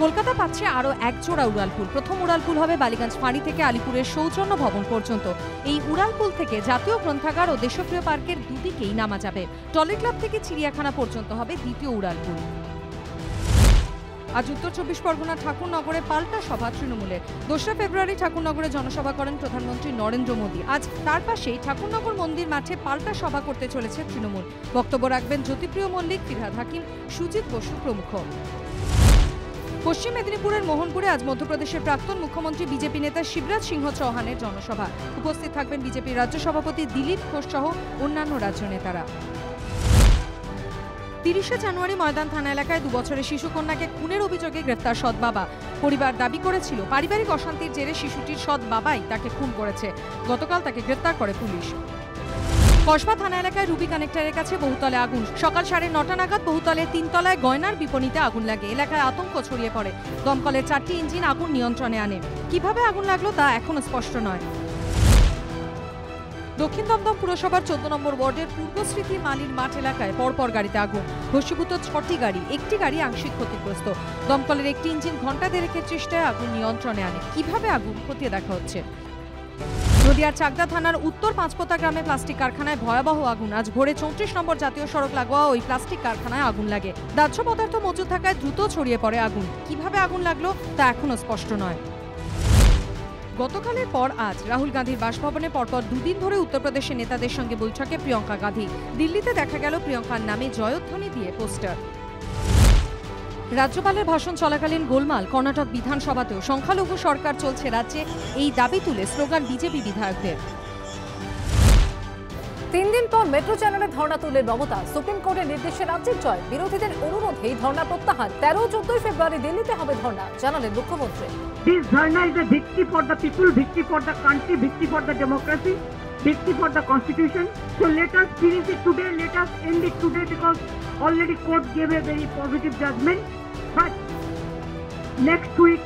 কলকাতা পাচ্ছে আরও এক জোড়া উড়ালপুল। প্রথম উড়ালপুল হবে বালিগঞ্জ ফাঁড়ি থেকে আলিপুরের সৌজন্য ভবন পর্যন্ত। এই উড়ালপুল থেকে জাতীয় গ্রন্থাগার ও দেশপ্রিয় পার্কের দুদিকেই নামা যাবে। টলি ক্লাব থেকে চিড়িয়াখানা পর্যন্ত হবে দ্বিতীয় উড়ালপুল। আজ উত্তর 24 পরগনা ঠাকুরনগরে পাল্টা সভা তৃণমূলের। 2 ফেব্রুয়ারি ঠাকুরনগরে জনসভা করেন প্রধানমন্ত্রী নরেন্দ্র মোদী। আজ তার পাশেই ঠাকুরনগর মন্দির মাঠে পাল্টা সভা করতে চলেছে তৃণমূল। বক্তব্য রাখবেন জ্যোতিপ্রিয় মল্লিক, ফিরহাদ হাকিম, সুজিত বসু প্রমুখ। পশ্চিম মেদিনীপুরের মোহনপুরে আজ মধ্যপ্রদেশের প্রাক্তন মুখ্যমন্ত্রী বিজেপি নেতা শিবরাজ সিংহ চৌহানের জনসভা। উপস্থিত থাকবেন বিজেপির রাজ্য সভাপতি দিলীপ ঘোষ সহ অন্যান্য রাজ্য নেতারা। 30 জানুয়ারি ময়দান থানা এলাকায় 2 বছরের শিশুকন্যাকে খুনের অভিযোগে গ্রেফতার সৎ বাবা। পরিবার দাবি করেছিল পারিবারিক অশান্তির জেরে শিশুটির সৎ বাবাই তাকে খুন করেছে। গতকাল তাকে গ্রেফতার করে পুলিশ। কসবা থানা এলাকায় রুবি কানেক্টরের কাছে বহুতলে আগুন। সকাল 9:30 নাগাদ বহুতলের 3 তলায় গয়নার বিপণিতে আগুন লাগে। এলাকায় আতঙ্ক ছড়িয়ে পড়ে। দমকলের 4টি ইঞ্জিন আগুন নিয়ন্ত্রণে আনে। কিভাবে আগুন লাগলো তা এখনো স্পষ্ট নয়। দক্ষিণ দমদম পুরসভার 14 নম্বর ওয়ার্ডের পূর্বস্মৃতি মালির মাঠ এলাকায় পরপর গাড়িতে আগুন। ভস্মীভূত 6টি গাড়ি, একটি গাড়ি আংশিক ক্ষতিগ্রস্ত। দমকলের একটি ইঞ্জিন ঘণ্টা দেড়েকের চেষ্টায় আগুন নিয়ন্ত্রণে আনে। কিভাবে আগুন খতিয়ে দেখা হচ্ছে। নদিয়ার চাকদা থানার উত্তর পাঁচপোতা গ্রামে প্লাস্টিক কারখানায় ভয়াবহ আগুন। আজ ভোরে 34 নম্বর জাতীয় সড়ক লাগোয়া ওই প্লাস্টিক কারখানায় আগুন লাগে। দাহ্য পদার্থ মজুদ থাকায় দ্রুত ছড়িয়ে পড়ে আগুন। কিভাবে আগুন লাগলো তা এখনো স্পষ্ট নয়। গতকালের পর আজ রাহুল গান্ধীর বাসভবনে পরপর 2 দিন ধরে উত্তরপ্রদেশের নেতাদের সঙ্গে বৈঠকে প্রিয়ঙ্কা গান্ধী। দিল্লিতে দেখা গেল প্রিয়ঙ্কার নামে জয়ধ্বনি দিয়ে পোস্টার। রাজ্যপালের ভাষণ চলাকালীন গোলমাল কর্ণাটক বিধানসভাতেও। সংখ্যালঘু সরকার চলছে রাজ্যে, এই দাবি তুলে স্লোগান বিজেপি বিধায়কদের। 3 দিন পর মেট্রো চ্যানেলে ধর্ণা তুললেন মমতা। সুপ্রিম কোর্টের নির্দেশে রাজ্যের জয়। বিরোধীদের অনুরোধেই ধর্ণা প্রত্যাহার। 13-14 ফেব্রুয়ারি দিল্লিতে হবে ধর্ণা, জানালেন মুখ্যমন্ত্রী। This dharna is a victory for the people, victory for the country, victory for the democracy, victory for the constitution. So let us finish it today, let us end it today, because already court gave a very positive judgment. But next week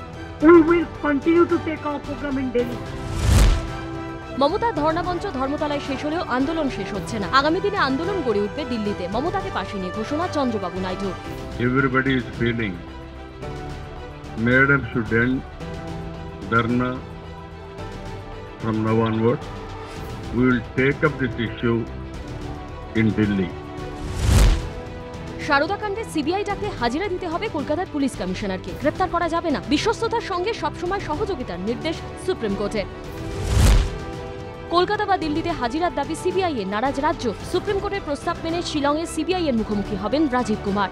we will continue to take our program in Delhi. Mamata ধর্ণামঞ্চ ধর্মতলায় শেষ হলেও আন্দোলন শেষ হচ্ছে না। আগামী দিনে আন্দোলন গড়ে উঠবে দিল্লিতে। মমতাকে পাশে নিয়ে ঘোষণা Chandrababu Naidu. Everybody is feeling Madam should end Dharna from now onwards. We will take up this issue in Delhi. Sarada কাণ্ডে সিবিআই ডাকলে হাজিরা দিতে হবে কলকাতার পুলিশ কমিশনারকে। গ্রেপ্তার করা যাবে না। বিশ্বস্ততার সঙ্গে সবসময় সহযোগিতার নির্দেশ সুপ্রিম কোর্টের। কলকাতা বা দিল্লিতে হাজিরার দাবি সিবিআই এর। নারাজ রাজ্য। সুপ্রিম কোর্টের প্রস্তাব মেনে শিলংয়ে সিবিআই এর মুখোমুখি হবেন রাজীব কুমার।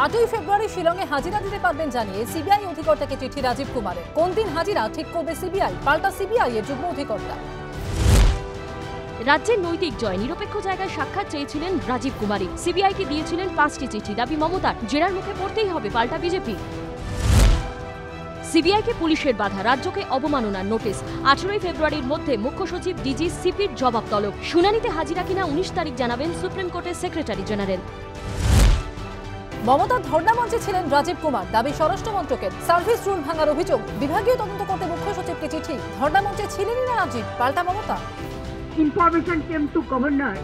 8 ফেব্রুয়ারি শিলংয়ে হাজিরা দিতে পারবেন জানিয়ে সিবিআই অধিকর্তাকে চিঠি রাজীব কুমারের। কোন দিন হাজিরা ঠিক করবে সিবিআই, পাল্টা সিবিআই এর যুগ্ম অধিকর্তা। রাজ্যের নৈতিক জয়। নিরপেক্ষ জায়গায় সাক্ষাৎ চেয়েছিলেন রাজীব কুমারী। সিবিআইকে দিয়েছিলেন 5টি চিঠি। দাবি মমতার, জেরার মুখে পড়তেই হবে পাল্টা বিজেপি। সিবিআইকে পুলিশের বাধা, রাজ্যকে অবমাননার নোটিশ। 18 ফেব্রুয়ারির মধ্যে মুখ্য সচিব, ডিজি, সিপির জবাব তলব। শুনানিতে হাজিরা কিনা 19 তারিখ জানাবেন সুপ্রিম কোর্টের সেক্রেটারি জেনারেল। মমতার ধর্ণামঞ্চে ছিলেন রাজীব কুমার। দাবি স্বরাষ্ট্র মন্ত্রকের। সার্ভিস রুল ভাঙার অভিযোগ। বিভাগীয় তদন্ত করতে মুখ্য সচিবকে চিঠি। ধর্ণামঞ্চে ছিলেনই না রাজীব, পাল্টা Mamata. Information came to governor.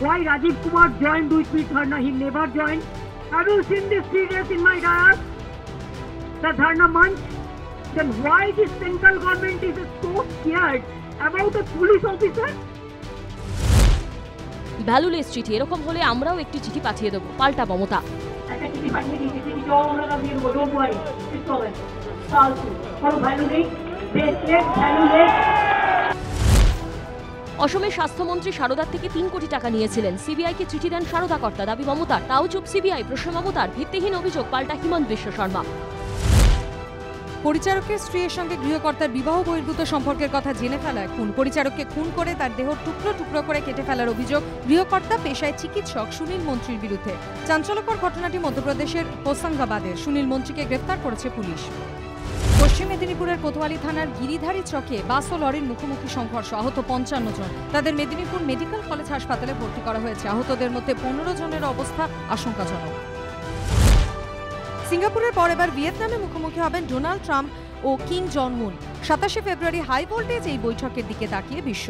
Why Rajiv Kumar joined with me Dharna? He never joined. Have you seen this serious in my diary? The Dharna month? Then why the central government is so scared about a police officer? Valueless চিঠি। এরকম হলে আমরাও একটি চিঠি পাঠিয়ে দেবো, পাল্টা মমতা। অসমের স্বাস্থ্যমন্ত্রী সারদার থেকে 3 কোটি টাকা নিয়েছিলেন। সিবিআইকে চিঠি দেন সারদা কর্তা। দাবি মমতার। তাও চুপ সিবিআই। প্রশ্ন মমতার। ভিত্তিহীন অভিযোগ, পাল্টা হিমন্ত বিশ্ব শর্মা। পরিচারকের স্ত্রীর সঙ্গে গৃহকর্তার বিবাহ বহির্ভূত সম্পর্কের কথা জেনে ফেলায় খুন। পরিচারককে খুন করে তার দেহ টুকরো টুকরো করে কেটে ফেলার অভিযোগ গৃহকর্তা পেশায় চিকিৎসক সুনীল মন্ত্রীর বিরুদ্ধে। চাঞ্চল্যকর ঘটনাটি মধ্যপ্রদেশের হোসাঙ্গাবাদের। সুনীল মন্ত্রীকে গ্রেফতার করেছে পুলিশ। পশ্চিম মেদিনীপুরের কোতোয়ালি থানার গিরিধারী চকে বাস ও লরির মুখোমুখি সংঘর্ষ। আহত 55 জন। তাদের মেদিনীপুর মেডিকেল কলেজ হাসপাতালে ভর্তি করা হয়েছে। আহতদের মধ্যে 15 জনের অবস্থা আশঙ্কাজনক। সিঙ্গাপুরের পর এবার ভিয়েতনামে মুখোমুখি হবেন ডোনাল্ড ট্রাম্প ও কিম জং উন। 27 ফেব্রুয়ারি হাই ভোল্টেজ এই বৈঠকের দিকে তাকিয়ে বিশ্ব।